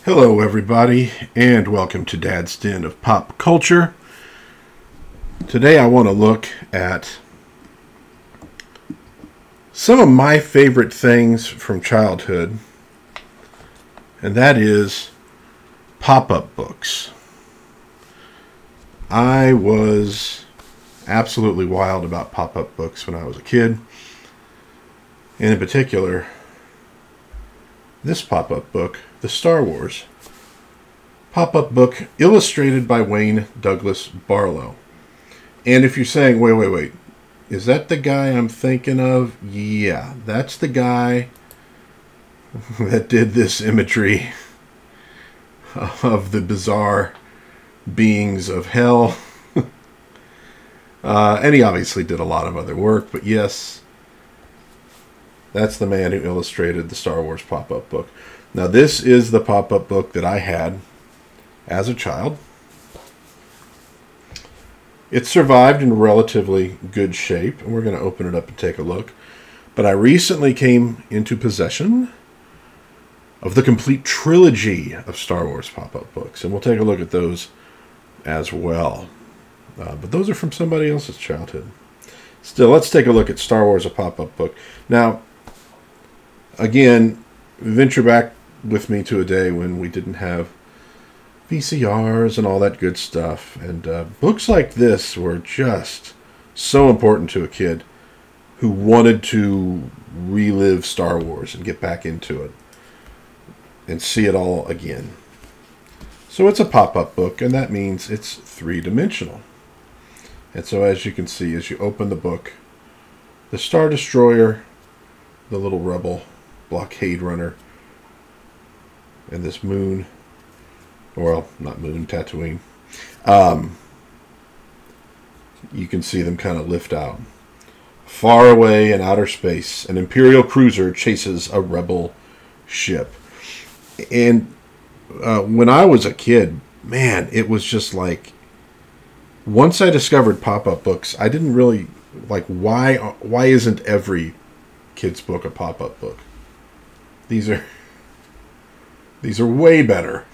Hello everybody, and welcome to Dad's Den of Pop Culture. Today I want to look at some of my favorite things from childhood, and that is pop-up books. I was absolutely wild about pop-up books when I was a kid, and in particular, this pop-up book, the Star Wars pop-up book, illustrated by Wayne Douglas Barlow. And if you're saying, wait, is that the guy I'm thinking of? Yeah, that's the guy that did this imagery of the bizarre beings of hell. And he obviously did a lot of other work, but yes, that's the man who illustrated the Star Wars pop-up book. Now, this is the pop-up book that I had as a child. It survived in relatively good shape, and we're going to open it up and take a look. But I recently came into possession of the complete trilogy of Star Wars pop-up books, and we'll take a look at those as well. But those are from somebody else's childhood. Still, let's take a look at Star Wars, a pop-up book. Now, again, venture back with me to a day when we didn't have VCRs and all that good stuff. And books like this were just so important to a kid who wanted to relive Star Wars and get back into it and see it all again. So it's a pop-up book, and that means it's three-dimensional. And so as you can see, as you open the book, the Star Destroyer, the little rebel blockade runner, and this moon, well, not moon, Tatooine, you can see them kind of lift out. Far away in outer space, an Imperial cruiser chases a rebel ship. And when I was a kid, man, it was just like, once I discovered pop-up books, I didn't really, like, why isn't every kid's book a pop-up book? These are way better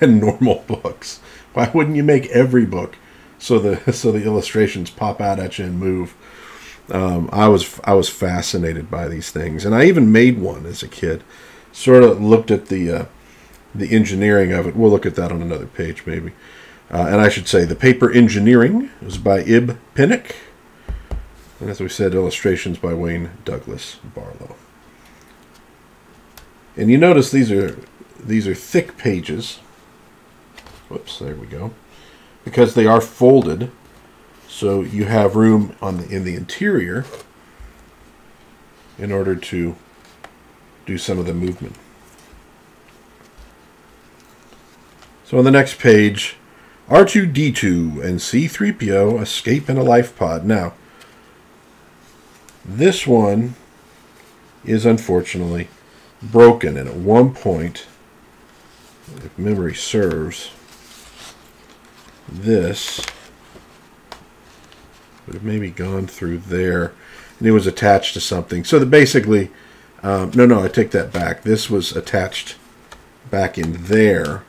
than normal books. Why wouldn't you make every book so the illustrations pop out at you and move? I was fascinated by these things, and I even made one as a kid. Sort of looked at the engineering of it. We'll look at that on another page, maybe. And I should say the paper engineering was by Ib Pinnock, and as we said, illustrations by Wayne Douglas Barlow. And you notice these are thick pages. Whoops, there we go. Because they are folded, so you have room in the interior in order to do some of the movement. So on the next page, R2-D2 and C-3PO escape in a life pod. Now, this one is unfortunately broken, and at one point, if memory serves, this would have maybe gone through there, and it was attached to something. So that basically, no, I take that back. This was attached back in there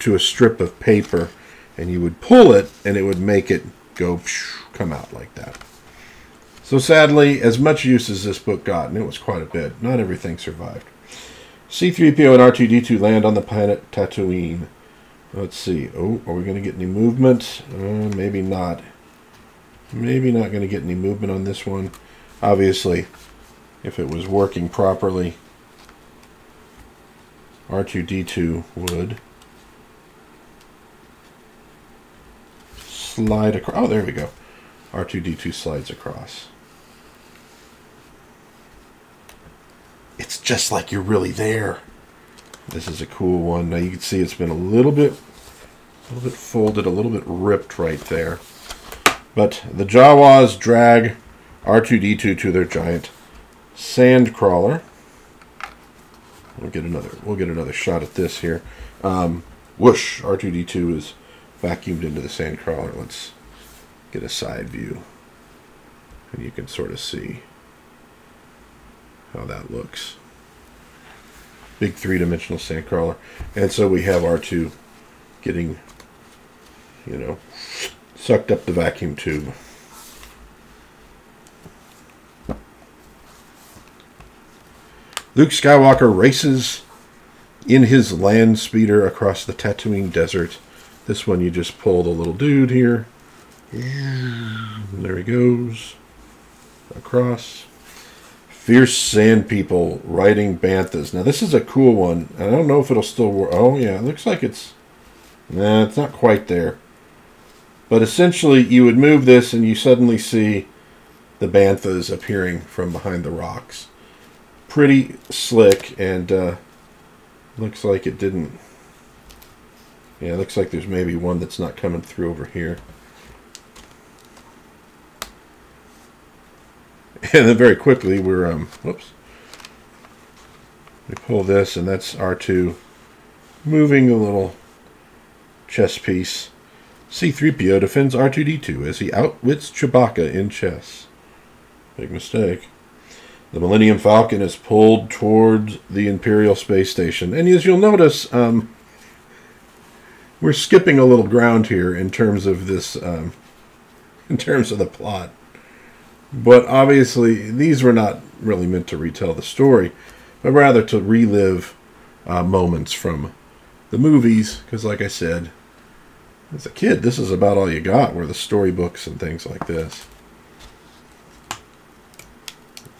to a strip of paper, and you would pull it, and it would make it go, come out like that. So sadly, as much use as this book got, and it was quite a bit, not everything survived. C-3PO and R2-D2 land on the planet Tatooine. Let's see. Oh, are we going to get any movement? Maybe not. Maybe not going to get any movement on this one. Obviously, if it was working properly, R2-D2 would slide across. Oh, there we go. R2-D2 slides across. It's just like you're really there. This is a cool one. Now you can see it's been a little bit folded, a little bit ripped right there. But the Jawas drag R2-D2 to their giant sand crawler. We'll get another shot at this here. Whoosh! R2-D2 is vacuumed into the sand crawler. Let's get a side view, and you can sort of see how that looks. big three-dimensional sandcrawler. And so we have R2 getting, you know, sucked up the vacuum tube. Luke Skywalker races in his land speeder across the Tatooine desert. This one you just pull the little dude here. And there he goes. Across. Fierce sand people riding banthas. Now this is a cool one. I don't know if it'll still work. Oh yeah, it looks like it's... Nah, it's not quite there. But essentially you would move this and you suddenly see the banthas appearing from behind the rocks. Pretty slick, and looks like it didn't... Yeah, it looks like there's maybe one that's not coming through over here. And then very quickly we're, whoops. We pull this, and that's R2 moving a little chess piece. C-3PO defends R2-D2 as he outwits Chewbacca in chess. Big mistake. The Millennium Falcon is pulled towards the Imperial Space Station. And as you'll notice, we're skipping a little ground here in terms of this, in terms of the plot. But obviously, these were not really meant to retell the story, but rather to relive moments from the movies. Because like I said, as a kid, this is about all you got, were the storybooks and things like this.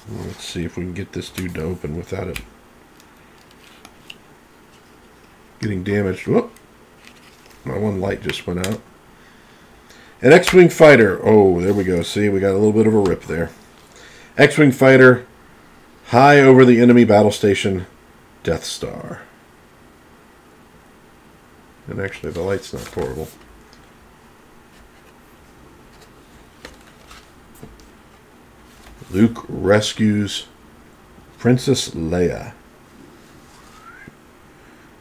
Let's see if we can get this dude to open without it getting damaged. Whoop! My one light just went out. An X-Wing fighter. Oh, there we go. See, we got a little bit of a rip there. X-Wing fighter high over the enemy battle station, Death Star. And actually, the light's not horrible. Luke rescues Princess Leia.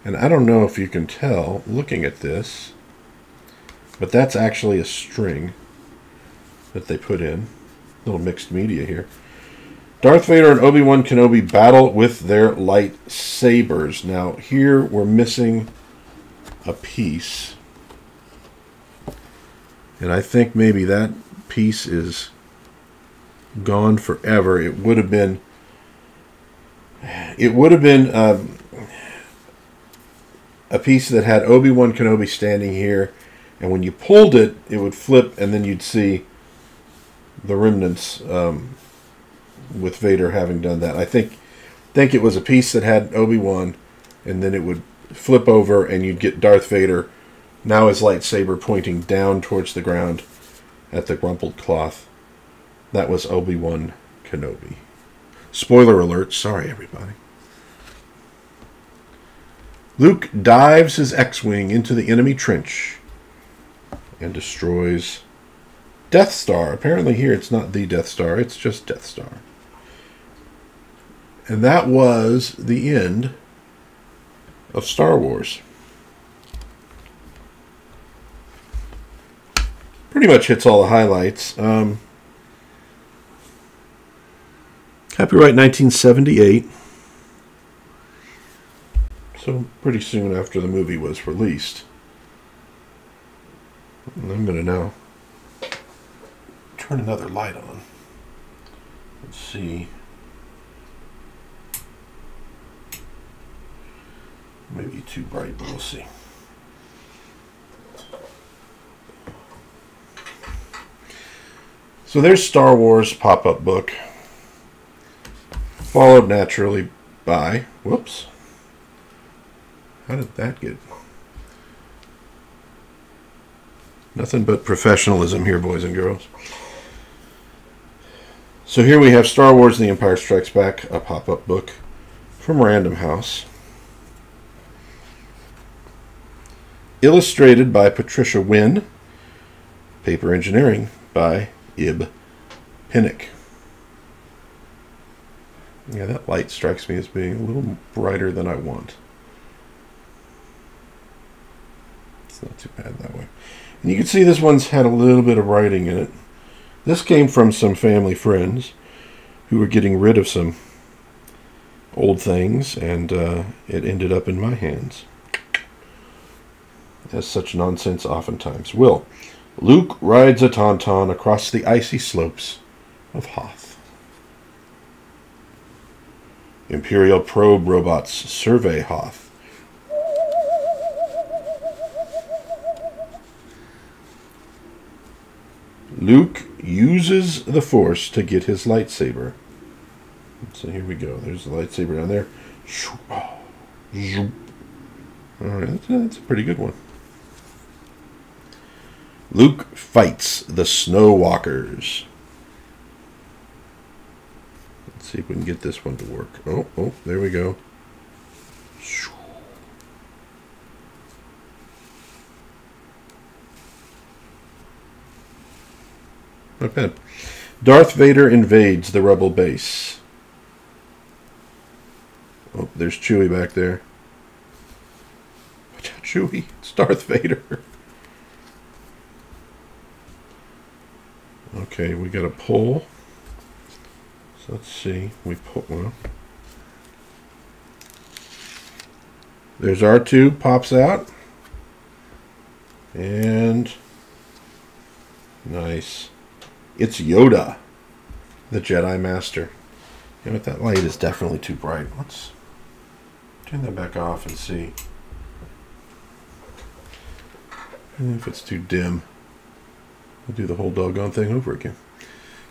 And I don't know if you can tell looking at this, but that's actually a string that they put in. A little mixed media here. Darth Vader and Obi-Wan Kenobi battle with their lightsabers. Now, here we're missing a piece. And I think maybe that piece is gone forever. It would have been a piece that had Obi-Wan Kenobi standing here, and when you pulled it, it would flip, and then you'd see the remnants with Vader having done that. I think it was a piece that had Obi-Wan, and then it would flip over, and you'd get Darth Vader, now his lightsaber pointing down towards the ground at the rumpled cloth. That was Obi-Wan Kenobi. Spoiler alert. Sorry, everybody. Luke dives his X-Wing into the enemy trench and destroys Death Star. Apparently here it's not the Death Star. It's just Death Star. And that was the end of Star Wars. Pretty much hits all the highlights. Copyright 1978. So pretty soon after the movie was released. And I'm going to now turn another light on. Let's see. Maybe too bright, but we'll see. So there's Star Wars pop-up book. Followed naturally by... Whoops. How did that get... Nothing but professionalism here, boys and girls. So here we have Star Wars and the Empire Strikes Back, a pop-up book from Random House. Illustrated by Patricia Wynn. Paper engineering by Ib Pinnock. Yeah, that light strikes me as being a little brighter than I want. It's not too bad that way. And you can see this one's had a little bit of writing in it. This came from some family friends who were getting rid of some old things, and it ended up in my hands. As such nonsense oftentimes will. Luke rides a tauntaun across the icy slopes of Hoth. Imperial probe robots survey Hoth. Luke uses the Force to get his lightsaber. So here we go. There's the lightsaber down there. Alright, that's a pretty good one. Luke fights the Snow Walkers. Let's see if we can get this one to work. Oh, there we go. Not bad. Darth Vader invades the Rebel base. Oh, there's Chewie back there. Watch out, Chewie. It's Darth Vader. Okay, we got a pull. So let's see. We pull. Well, there's R2, pops out. And nice. It's Yoda, the Jedi Master. You know what? That light is definitely too bright. Let's turn that back off and see if it's too dim. We'll do the whole doggone thing over again.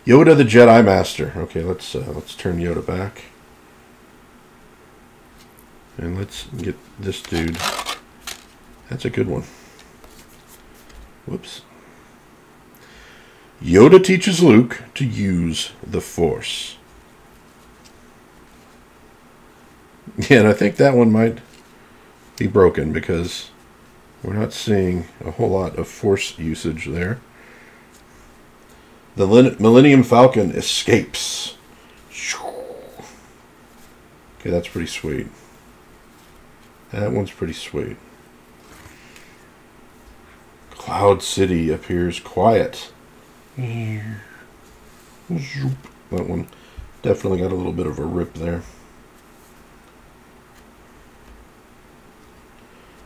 Yoda, the Jedi Master. Okay, let's turn Yoda back, and let's get this dude. That's a good one. Whoops. Yoda teaches Luke to use the Force. Yeah, and I think that one might be broken because we're not seeing a whole lot of Force usage there. The Millennium Falcon escapes. Okay, that's pretty sweet. That one's pretty sweet. Cloud City appears quiet. That one definitely got a little bit of a rip there.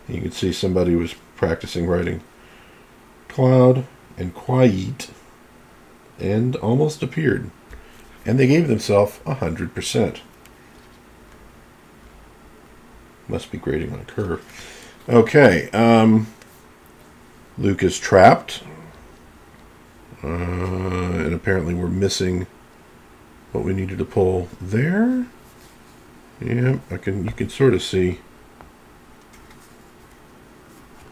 You can see somebody was practicing writing cloud and quiet and almost appeared. And they gave themselves 100%. Must be grading on a curve. Okay, Luke is trapped. And apparently we're missing what we needed to pull there. Yeah, you can sort of see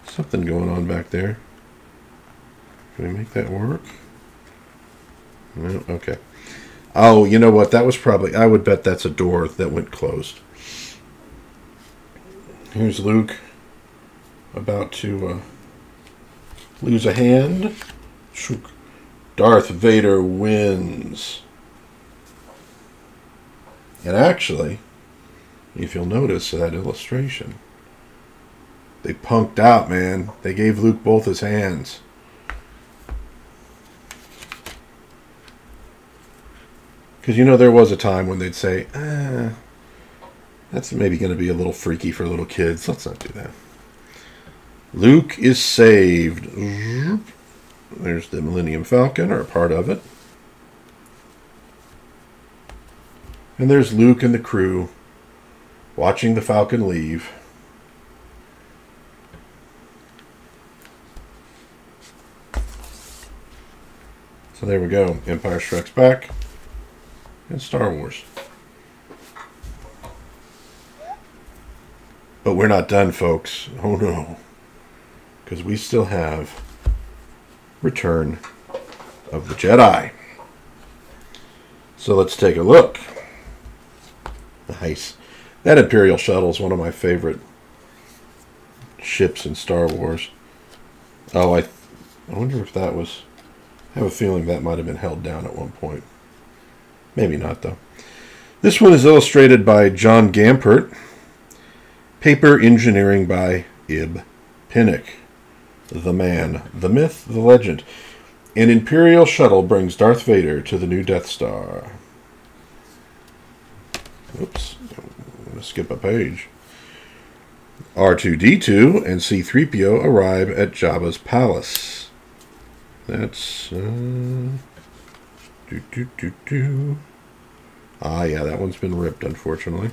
something going on back there. Can we make that work? No, okay. Oh, you know what? That was probably, I would bet that's a door that went closed. Here's Luke about to lose a hand. Darth Vader wins. And actually, if you'll notice that illustration, they punked out, man. They gave Luke both his hands. Because, you know, there was a time when they'd say, that's maybe going to be a little freaky for little kids. Let's not do that. Luke is saved. There's the Millennium Falcon, or a part of it. And there's Luke and the crew watching the Falcon leave. So there we go. Empire Strikes Back and Star Wars. But we're not done, folks. Oh no. Because we still have Return of the Jedi. So let's take a look. Nice. That Imperial shuttle is one of my favorite ships in Star Wars. Oh, I wonder if that was... I have a feeling that might have been held down at one point. Maybe not, though. This one is illustrated by John Gampert. Paper engineering by Ib Pinnock. The man, the myth, the legend. An Imperial shuttle brings Darth Vader to the new Death Star. Oops. going to skip a page. R2-D2 and C-3PO arrive at Jabba's palace. That's... Ah, yeah, that one's been ripped, unfortunately.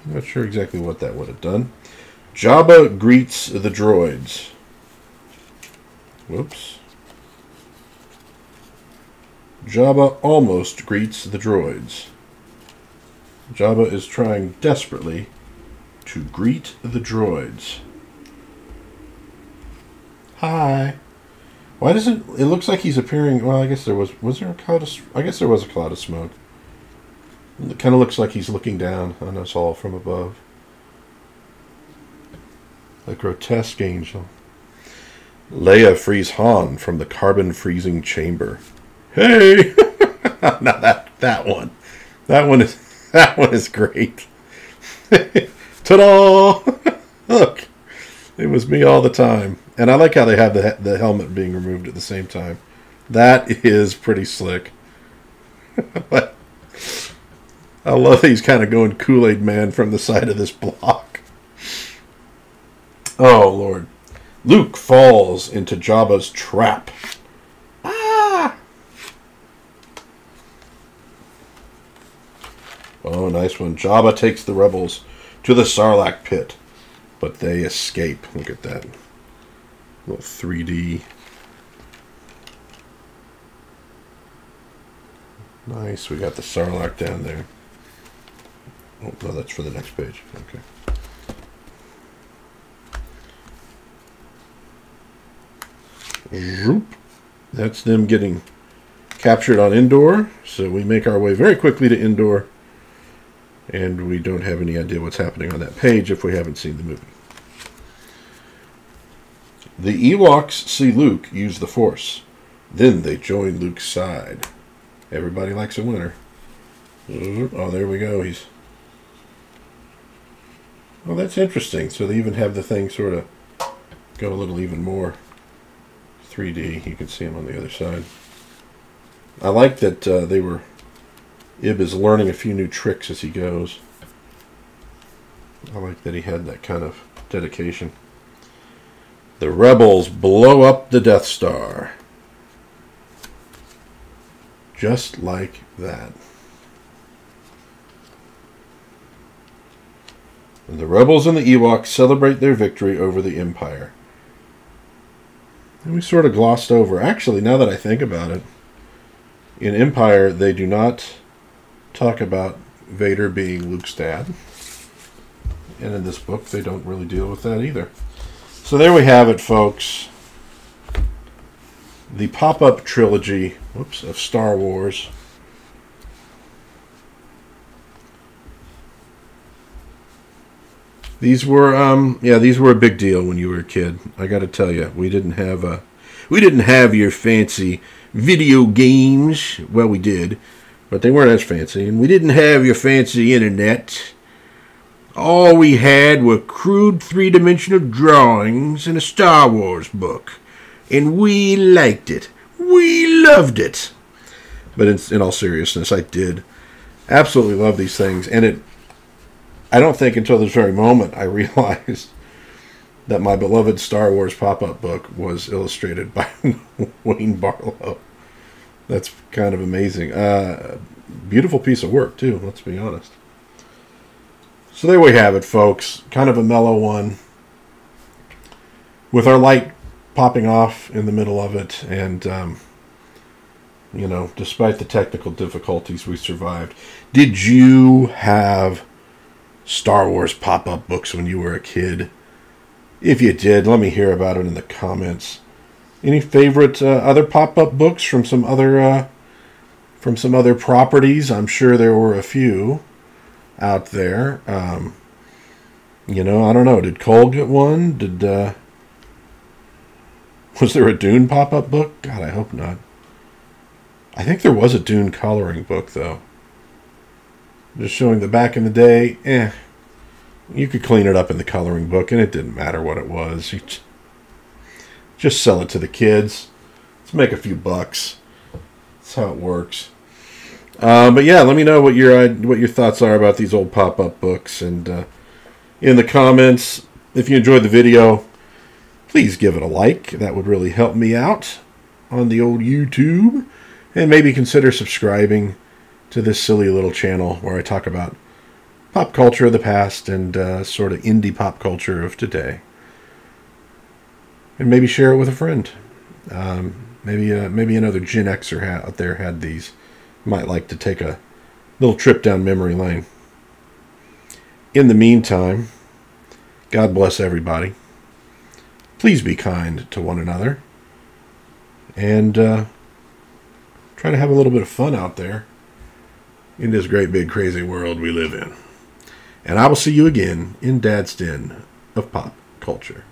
I'm not sure exactly what that would have done. Jabba greets the droids. Whoops. Jabba almost greets the droids. Jabba is trying desperately to greet the droids. Hi. Why doesn't it looks like he's appearing? Well, I guess there was there a cloud of, I guess there was a cloud of smoke. It kind of looks like he's looking down on us all from above. A grotesque angel. Leia frees Han from the carbon freezing chamber. Hey! Now that one is great. Ta-da! Look, it was me all the time. And I like how they have the helmet being removed at the same time. That is pretty slick. But I love that he's kind of going Kool-Aid Man from the side of this block. Oh, Lord. Luke falls into Jabba's trap. Ah! Oh, nice one. Jabba takes the rebels to the Sarlacc pit, but they escape. Look at that. Little 3D. Nice. We got the Sarlacc down there. Oh, no, that's for the next page. Okay. Zoop. That's them getting captured on Endor. So we make our way very quickly to Endor. And we don't have any idea what's happening on that page if we haven't seen the movie. The Ewoks see Luke use the Force. Then they join Luke's side. Everybody likes a winner. Oh, there we go. Well, that's interesting. So they even have the thing sort of go a little even more 3D. You can see him on the other side. I like that Ib is learning a few new tricks as he goes. I like that he had that kind of dedication. The rebels blow up the Death Star. Just like that. And the rebels and the Ewoks celebrate their victory over the Empire. And we sort of glossed over. Actually, now that I think about it, in Empire, they do not talk about Vader being Luke's dad. And in this book, they don't really deal with that either. So there we have it, folks. The pop-up trilogy, of Star Wars. These were a big deal when you were a kid. I got to tell you, we didn't have your fancy video games. Well, we did, but they weren't as fancy, and we didn't have your fancy internet. All we had were crude three-dimensional drawings and a Star Wars book, and we liked it. We loved it. But in all seriousness, I did absolutely love these things, and I don't think until this very moment I realized that my beloved Star Wars pop-up book was illustrated by Wayne Barlow. That's kind of amazing. Beautiful piece of work, too, let's be honest. So there we have it, folks. Kind of a mellow one, with our light popping off in the middle of it, and, despite the technical difficulties, we survived. Did you have Star Wars pop-up books when you were a kid? If you did, let me hear about it in the comments. Any favorite other pop-up books from some other properties? I'm sure there were a few out there. I don't know. Did Cole get one? Was there a Dune pop-up book? God, I hope not. I think there was a Dune coloring book, though. Just showing the back in the day, you could clean it up in the coloring book, and it didn't matter what it was. You just sell it to the kids. Let's make a few bucks. That's how it works. But yeah, let me know what your thoughts are about these old pop-up books, and in the comments. If you enjoyed the video, please give it a like. That would really help me out on the old YouTube, and maybe consider subscribing to this silly little channel where I talk about pop culture of the past and sort of indie pop culture of today. And maybe share it with a friend. Maybe another Gen Xer out there had these. Might like to take a little trip down memory lane. In the meantime, God bless everybody. Please be kind to one another. And try to have a little bit of fun out there in this great big crazy world we live in. And I will see you again in Dad's Den of Pop Culture.